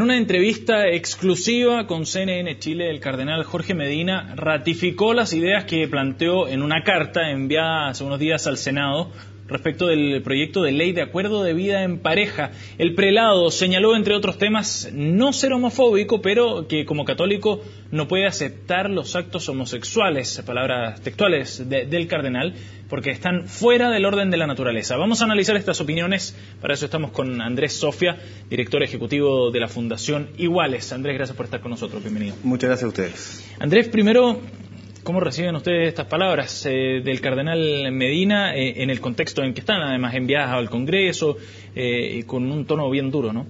En una entrevista exclusiva con CNN Chile, el cardenal Jorge Medina ratificó las ideas que planteó en una carta enviada hace unos días al Senado respecto del proyecto de ley de acuerdo de vida en pareja. El prelado señaló, entre otros temas, no ser homofóbico, pero que como católico no puede aceptar los actos homosexuales, palabras textuales del cardenal, porque están fuera del orden de la naturaleza. Vamos a analizar estas opiniones, para eso estamos con Andrés Sofia, director ejecutivo de la Fundación Iguales. Andrés, gracias por estar con nosotros, bienvenido. Muchas gracias a ustedes. Andrés, primero, ¿cómo reciben ustedes estas palabras del cardenal Medina en el contexto en que están, además enviadas al Congreso, con un tono bien duro, ¿no?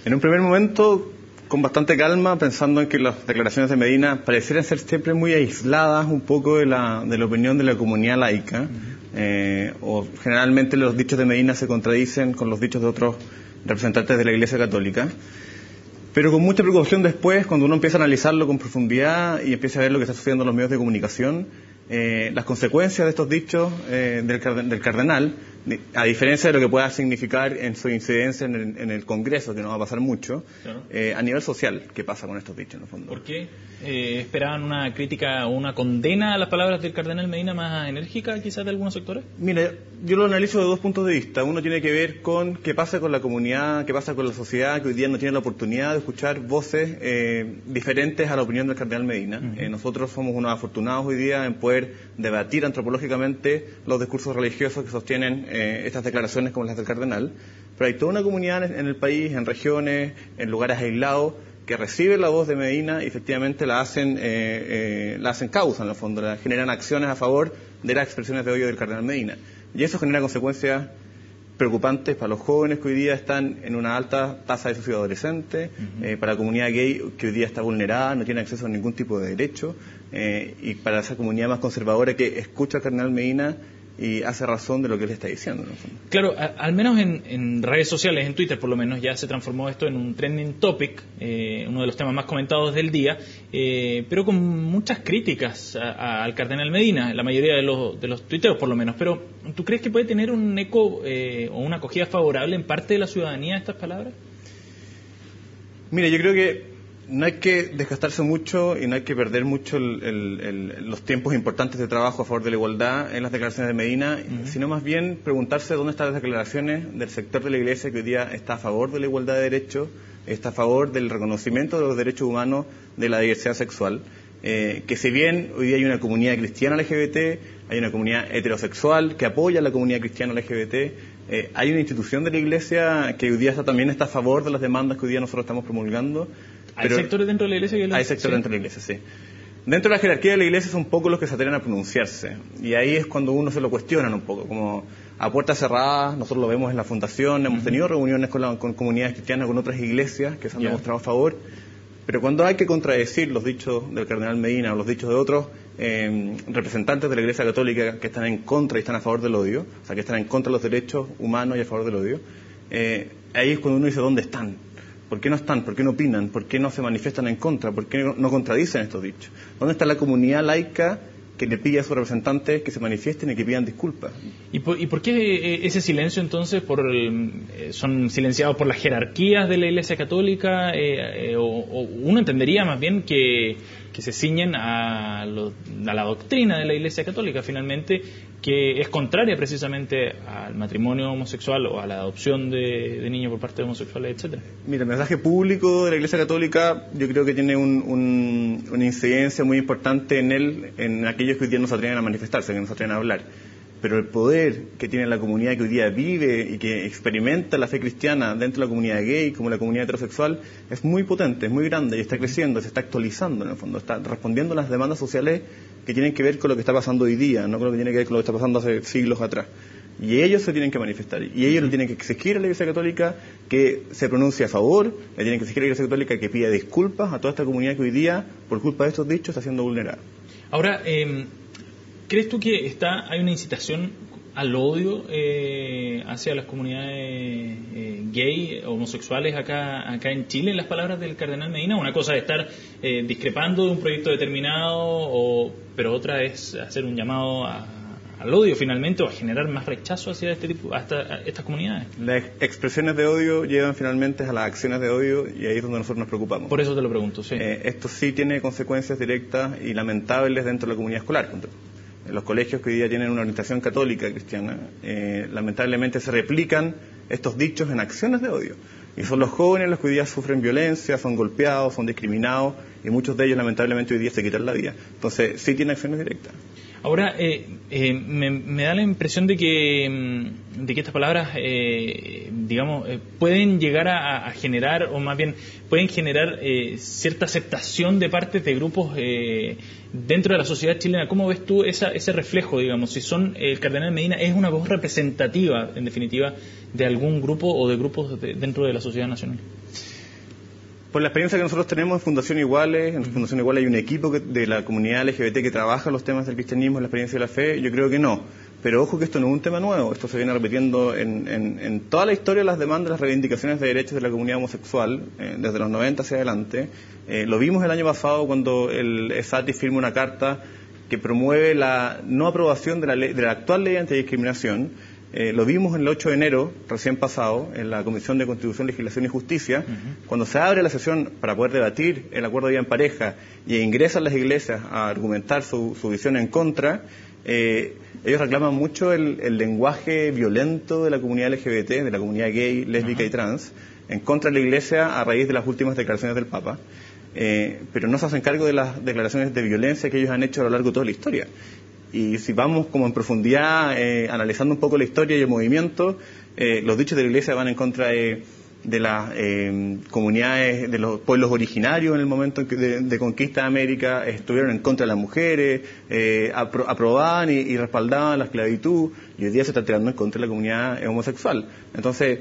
En un primer momento, con bastante calma, pensando en que las declaraciones de Medina parecieran ser siempre muy aisladas un poco de la opinión de la comunidad laica, o generalmente los dichos de Medina se contradicen con los dichos de otros representantes de la Iglesia Católica. Pero con mucha preocupación después, cuando uno empieza a analizarlo con profundidad y empieza a ver lo que está sucediendo en los medios de comunicación, las consecuencias de estos dichos del cardenal, a diferencia de lo que pueda significar en su incidencia en el Congreso, que no va a pasar mucho, claro, a nivel social, ¿qué pasa con estos dichos en el fondo? ¿Por qué esperaban una crítica o una condena a las palabras del cardenal Medina más enérgica, quizás de algunos sectores? Mira, yo lo analizo de dos puntos de vista. Uno tiene que ver con qué pasa con la comunidad, qué pasa con la sociedad, que hoy día no tiene la oportunidad de escuchar voces diferentes a la opinión del cardenal Medina. Nosotros somos unos afortunados hoy día en poder debatir antropológicamente los discursos religiosos que sostienen estas declaraciones como las del cardenal, pero hay toda una comunidad en el país, en regiones, en lugares aislados, que reciben la voz de Medina y efectivamente la hacen causa, en el fondo, generan acciones a favor de las expresiones de odio del cardenal Medina. Y eso genera consecuencias preocupantes para los jóvenes que hoy día están en una alta tasa de suicidio adolescente, para la comunidad gay que hoy día está vulnerada, no tiene acceso a ningún tipo de derecho, y para esa comunidad más conservadora que escucha al cardenal Medina y hace razón de lo que él está diciendo, ¿no? Claro, al menos en redes sociales, en Twitter por lo menos, ya se transformó esto en un trending topic, uno de los temas más comentados del día, pero con muchas críticas al cardenal Medina, la mayoría de los tuiteos por lo menos. Pero, ¿tú crees que puede tener un eco o una acogida favorable en parte de la ciudadanía estas palabras? Mira, yo creo que no hay que desgastarse mucho y no hay que perder mucho los tiempos importantes de trabajo a favor de la igualdad en las declaraciones de Medina, sino más bien preguntarse dónde están las declaraciones del sector de la Iglesia que hoy día está a favor de la igualdad de derechos, está a favor del reconocimiento de los derechos humanos de la diversidad sexual, que si bien hoy día hay una comunidad cristiana LGBT, hay una comunidad heterosexual que apoya a la comunidad cristiana LGBT, hay una institución de la Iglesia que hoy día también está a favor de las demandas que hoy día nosotros estamos promulgando. ¿Hay sectores dentro de la Iglesia? Hay sectores dentro de la Iglesia, sí. Dentro de la jerarquía de la Iglesia son pocos los que se atreven a pronunciarse. Y ahí es cuando uno se lo cuestiona un poco. Como a puertas cerradas, nosotros lo vemos en la Fundación, hemos tenido reuniones con comunidades cristianas, con otras iglesias que se han demostrado a favor. Pero cuando hay que contradecir los dichos del cardenal Medina o los dichos de otros representantes de la Iglesia Católica que están en contra y están a favor del odio, o sea, que están en contra de los derechos humanos y a favor del odio, ahí es cuando uno dice ¿dónde están? ¿Por qué no están? ¿Por qué no opinan? ¿Por qué no se manifiestan en contra? ¿Por qué no contradicen estos dichos? ¿Dónde está la comunidad laica que le pide a sus representantes que se manifiesten y que pidan disculpas? ¿Y por qué ese silencio entonces? ¿Son silenciados por las jerarquías de la Iglesia Católica? O uno entendería más bien que se ciñen a la doctrina de la Iglesia Católica finalmente, que es contraria precisamente al matrimonio homosexual o a la adopción de niños por parte de homosexuales, etcétera. Mira, el mensaje público de la Iglesia Católica yo creo que tiene una incidencia muy importante en aquellos que hoy día no se atreven a manifestarse, que no se atreven a hablar. Pero el poder que tiene la comunidad que hoy día vive y que experimenta la fe cristiana dentro de la comunidad gay, como la comunidad heterosexual, es muy potente, es muy grande y está creciendo, se está actualizando en el fondo, está respondiendo a las demandas sociales que tienen que ver con lo que está pasando hoy día, no con lo que tiene que ver con lo que está pasando hace siglos atrás. Y ellos se tienen que manifestar, y ellos le tienen que exigir a la Iglesia Católica que se pronuncie a favor, le tienen que exigir a la Iglesia Católica que pida disculpas a toda esta comunidad que hoy día, por culpa de estos dichos, está siendo vulnerada. Ahora, ¿crees tú que hay una incitación al odio hacia las comunidades gay, homosexuales acá en Chile, en las palabras del cardenal Medina? Una cosa es estar discrepando de un proyecto determinado, pero otra es hacer un llamado a al odio finalmente o a generar más rechazo hacia estas comunidades. Las expresiones de odio llevan finalmente a las acciones de odio y ahí es donde nosotros nos preocupamos. Por eso te lo pregunto, sí. Esto sí tiene consecuencias directas y lamentables dentro de la comunidad escolar. Los colegios que hoy día tienen una orientación católica cristiana, lamentablemente se replican estos dichos en acciones de odio. Y son los jóvenes los que hoy día sufren violencia, son golpeados, son discriminados, y muchos de ellos lamentablemente hoy día se quitan la vida. Entonces, sí tiene acciones directas. Ahora, me da la impresión de que estas palabras, pueden llegar a generar, o más bien, pueden generar cierta aceptación de parte de grupos dentro de la sociedad chilena. ¿Cómo ves tú ese reflejo, digamos? Si el cardenal Medina es una voz representativa, en definitiva, de algún grupo o de grupos dentro de la sociedad nacional. Por la experiencia que nosotros tenemos en Fundación Iguales, en Fundación Iguales hay un equipo de la comunidad LGBT que trabaja los temas del cristianismo, la experiencia de la fe, yo creo que no. Pero ojo que esto no es un tema nuevo, esto se viene repitiendo en toda la historia de las demandas, las reivindicaciones de derechos de la comunidad homosexual, desde los 90 hacia adelante. Lo vimos el año pasado cuando el ESATI firma una carta que promueve la no aprobación de la actual ley antidiscriminación. Lo vimos el 8 de enero, recién pasado, en la Comisión de Constitución, Legislación y Justicia, cuando se abre la sesión para poder debatir el acuerdo de vida en pareja y ingresan las iglesias a argumentar su visión en contra. Ellos reclaman mucho el lenguaje violento de la comunidad LGBT, de la comunidad gay, lésbica y trans, en contra de la Iglesia a raíz de las últimas declaraciones del Papa. Pero no se hacen cargo de las declaraciones de violencia que ellos han hecho a lo largo de toda la historia. Y si vamos como en profundidad, analizando un poco la historia y el movimiento, los dichos de la Iglesia van en contra de las comunidades, de los pueblos originarios en el momento de conquista de América, estuvieron en contra de las mujeres, aprobaban y respaldaban la esclavitud, y hoy día se está tirando en contra de la comunidad homosexual. Entonces,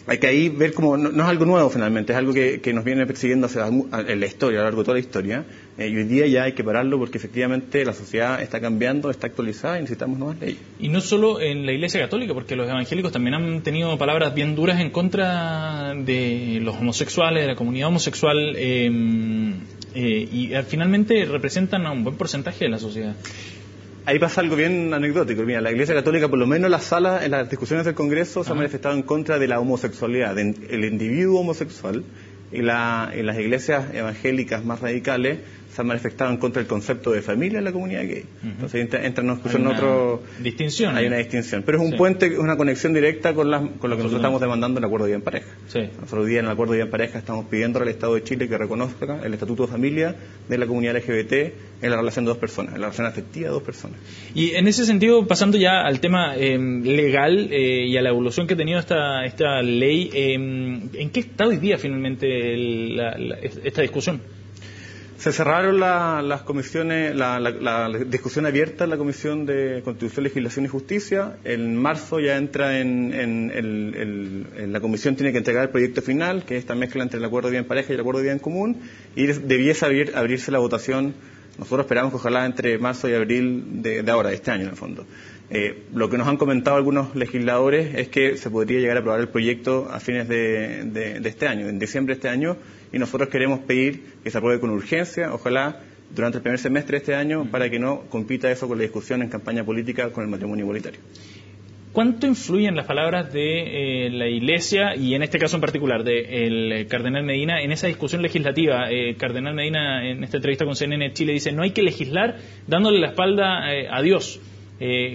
hay que ahí ver como no es algo nuevo finalmente, es algo que nos viene persiguiendo en la historia, a lo largo de toda la historia, y hoy día ya hay que pararlo porque efectivamente la sociedad está cambiando, está actualizada y necesitamos nuevas leyes. Y no solo en la Iglesia Católica, porque los evangélicos también han tenido palabras bien duras en contra de los homosexuales, de la comunidad homosexual, y finalmente representan a un buen porcentaje de la sociedad. Ahí pasa algo bien anecdótico. Mira, la Iglesia Católica, por lo menos en las salas, en las discusiones del Congreso, se ha manifestado en contra de la homosexualidad, del individuo homosexual, y las iglesias evangélicas más radicales se han manifestado en contra del concepto de familia en la comunidad gay. Entonces entra en otro... distinción. Hay una distinción. Pero es un puente, es una conexión directa con lo que nosotros estamos demandando en el Acuerdo de Vida en Pareja. Sí. Nosotros hoy día en el Acuerdo de Vida en Pareja estamos pidiendo al Estado de Chile que reconozca el Estatuto de Familia de la comunidad LGBT en la relación de dos personas, en la relación afectiva de dos personas. Y en ese sentido, pasando ya al tema legal y a la evolución que ha tenido esta ley, ¿en qué está hoy día finalmente esta discusión? Se cerraron las comisiones, la discusión abierta en la Comisión de Constitución, Legislación y Justicia. En marzo ya entra en la comisión, tiene que entregar el proyecto final, que es esta mezcla entre el Acuerdo de Vida en Pareja y el Acuerdo de Vida en Común, y debiese abrirse la votación. Nosotros esperamos que ojalá entre marzo y abril de este año en el fondo. Lo que nos han comentado algunos legisladores es que se podría llegar a aprobar el proyecto a fines de este año, en diciembre de este año, y nosotros queremos pedir que se apruebe con urgencia, ojalá durante el primer semestre de este año, para que no compita eso con la discusión en campaña política con el matrimonio igualitario. ¿Cuánto influyen las palabras de la Iglesia, y en este caso en particular del Cardenal Medina, en esa discusión legislativa? Cardenal Medina, en esta entrevista con CNN Chile, dice: no hay que legislar dándole la espalda a Dios.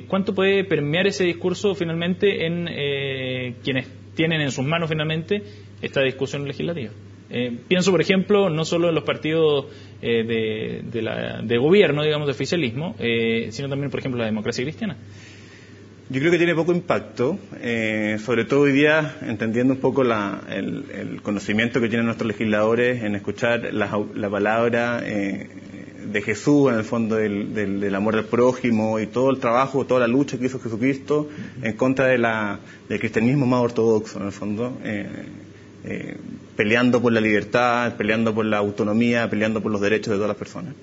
¿Cuánto puede permear ese discurso finalmente en quienes tienen en sus manos finalmente esta discusión legislativa? Pienso, por ejemplo, no solo en los partidos de gobierno, digamos, de oficialismo, sino también, por ejemplo, la democracia cristiana. Yo creo que tiene poco impacto, sobre todo hoy día, entendiendo un poco el conocimiento que tienen nuestros legisladores en escuchar la palabra de Jesús, en el fondo del amor al prójimo y todo el trabajo, toda la lucha que hizo Jesucristo en contra del cristianismo más ortodoxo, en el fondo, peleando por la libertad, peleando por la autonomía, peleando por los derechos de todas las personas.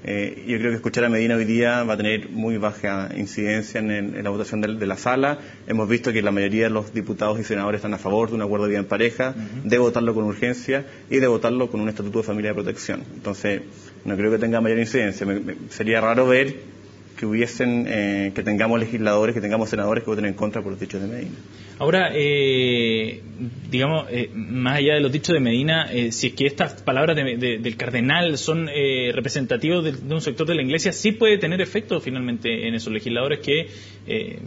Yo creo que escuchar a Medina hoy día va a tener muy baja incidencia en la votación de la sala. Hemos visto que la mayoría de los diputados y senadores están a favor de un acuerdo de vida en pareja, de votarlo con urgencia y de votarlo con un estatuto de familia de protección. Entonces, no creo que tenga mayor incidencia. Sería raro ver que tengamos legisladores, que tengamos senadores que voten en contra por los dichos de Medina. Ahora, más allá de los dichos de Medina, si es que estas palabras del cardenal son representativos de un sector de la iglesia, sí puede tener efecto finalmente en esos legisladores que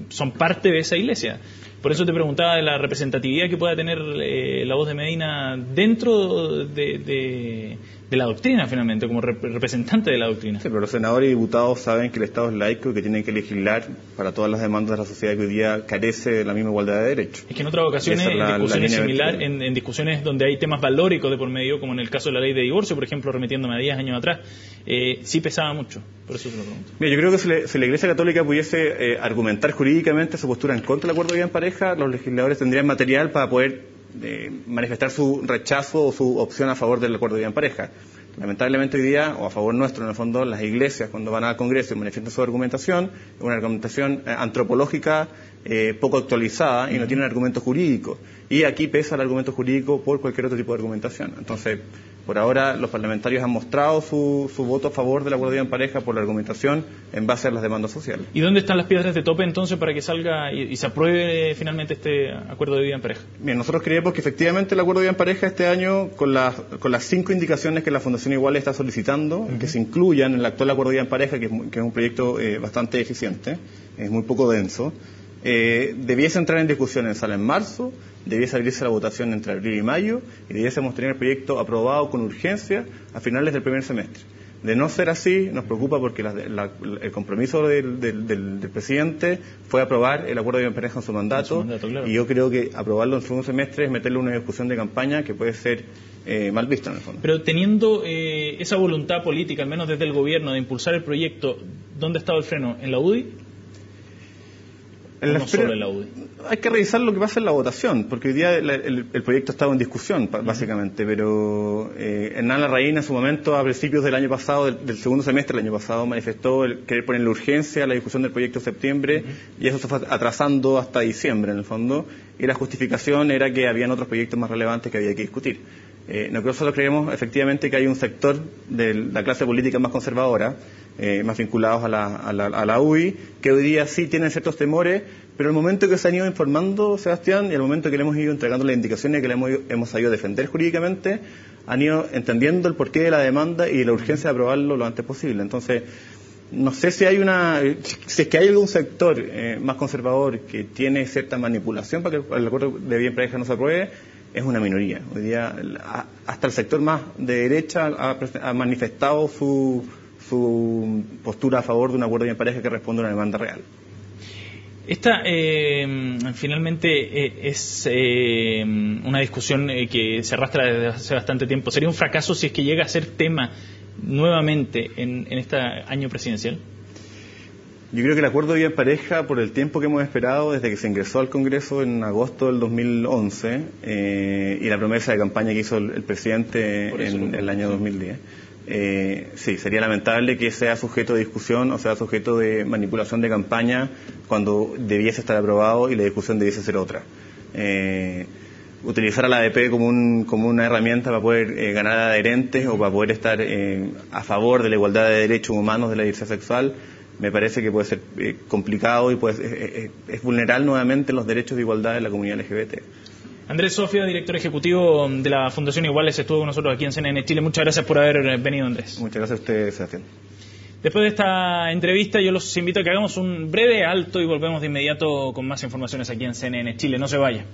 son parte de esa iglesia. Por eso te preguntaba de la representatividad que pueda tener la voz de Medina dentro de la doctrina, finalmente, como representante de la doctrina. Sí, pero los senadores y diputados saben que el Estado es laico y que tienen que legislar para todas las demandas de la sociedad que hoy día carece de la misma igualdad de derechos. Es que en otras ocasiones, en discusiones donde hay temas valóricos de por medio, como en el caso de la ley de divorcio, por ejemplo, remitiéndome a 10 años atrás, sí pesaba mucho. Por eso se lo pregunto. Mira, yo creo que si la Iglesia Católica pudiese argumentar jurídicamente su postura en contra del acuerdo de vida en pareja, los legisladores tendrían material para poder manifestar su rechazo o su opción a favor del acuerdo de vida en pareja. Lamentablemente hoy día, o a favor nuestro, en el fondo, las iglesias cuando van al Congreso y manifiestan su argumentación, es una argumentación antropológica poco actualizada y no tienen argumentos jurídicos. Y aquí pesa el argumento jurídico por cualquier otro tipo de argumentación. Entonces, por ahora, los parlamentarios han mostrado su voto a favor del acuerdo de vida en pareja por la argumentación en base a las demandas sociales. ¿Y dónde están las piedras de tope entonces para que salga y se apruebe finalmente este acuerdo de vida en pareja? Bien, nosotros creemos que efectivamente el acuerdo de vida en pareja este año, con las 5 indicación que la Fundación Igual está solicitando, que se incluyan en el actual acuerdo de vida en pareja, que es un proyecto bastante eficiente, es muy poco denso, debiese entrar en discusión en sala en marzo, debiese abrirse la votación entre abril y mayo y debiésemos tener el proyecto aprobado con urgencia a finales del primer semestre. De no ser así, nos preocupa porque el compromiso del presidente fue aprobar el acuerdo de vida en pareja en su mandato, claro. Y yo creo que aprobarlo en el segundo semestre es meterle una discusión de campaña que puede ser mal vista en el fondo. Pero teniendo esa voluntad política, al menos desde el gobierno, de impulsar el proyecto, ¿dónde estaba el freno? ¿En la UDI? No solo en la UDI. Hay que revisar lo que pasa en la votación, porque hoy día el proyecto estaba en discusión, básicamente, pero Hernán Larraín en su momento, a principios del año pasado, del segundo semestre del año pasado, manifestó querer ponerle urgencia a la discusión del proyecto en septiembre, y eso se fue atrasando hasta diciembre, en el fondo, y la justificación era que habían otros proyectos más relevantes que había que discutir. Nosotros creemos efectivamente que hay un sector de la clase política más conservadora, más vinculados a la UDI, que hoy día sí tienen ciertos temores, pero el momento que se han ido informando, Sebastián, y el momento que le hemos ido entregando las indicaciones que le hemos sabido a defender jurídicamente, han ido entendiendo el porqué de la demanda y la urgencia de aprobarlo lo antes posible. Entonces, no sé si es que hay algún sector más conservador que tiene cierta manipulación para que el acuerdo de vida en pareja no se apruebe, es una minoría. Hoy día hasta el sector más de derecha ha manifestado su postura a favor de un acuerdo de vida en pareja que responde a una demanda real. Esta finalmente es una discusión que se arrastra desde hace bastante tiempo. ¿Sería un fracaso si es que llega a ser tema nuevamente en este año presidencial? Yo creo que el acuerdo de vida en pareja, por el tiempo que hemos esperado desde que se ingresó al Congreso en agosto del 2011 y la promesa de campaña que hizo el presidente en el año 2010, sí, sería lamentable que sea sujeto de discusión o sea sujeto de manipulación de campaña cuando debiese estar aprobado y la discusión debiese ser otra. Utilizar a la ADP como una herramienta para poder ganar adherentes o para poder estar a favor de la igualdad de derechos humanos de la diversidad sexual me parece que puede ser complicado y es vulnerar nuevamente los derechos de igualdad de la comunidad LGBT. Andrés Sofia, director ejecutivo de la Fundación Iguales, estuvo con nosotros aquí en CNN Chile. Muchas gracias por haber venido, Andrés. Muchas gracias a usted, Sebastián. Después de esta entrevista, yo los invito a que hagamos un breve alto y volvemos de inmediato con más informaciones aquí en CNN Chile. No se vaya.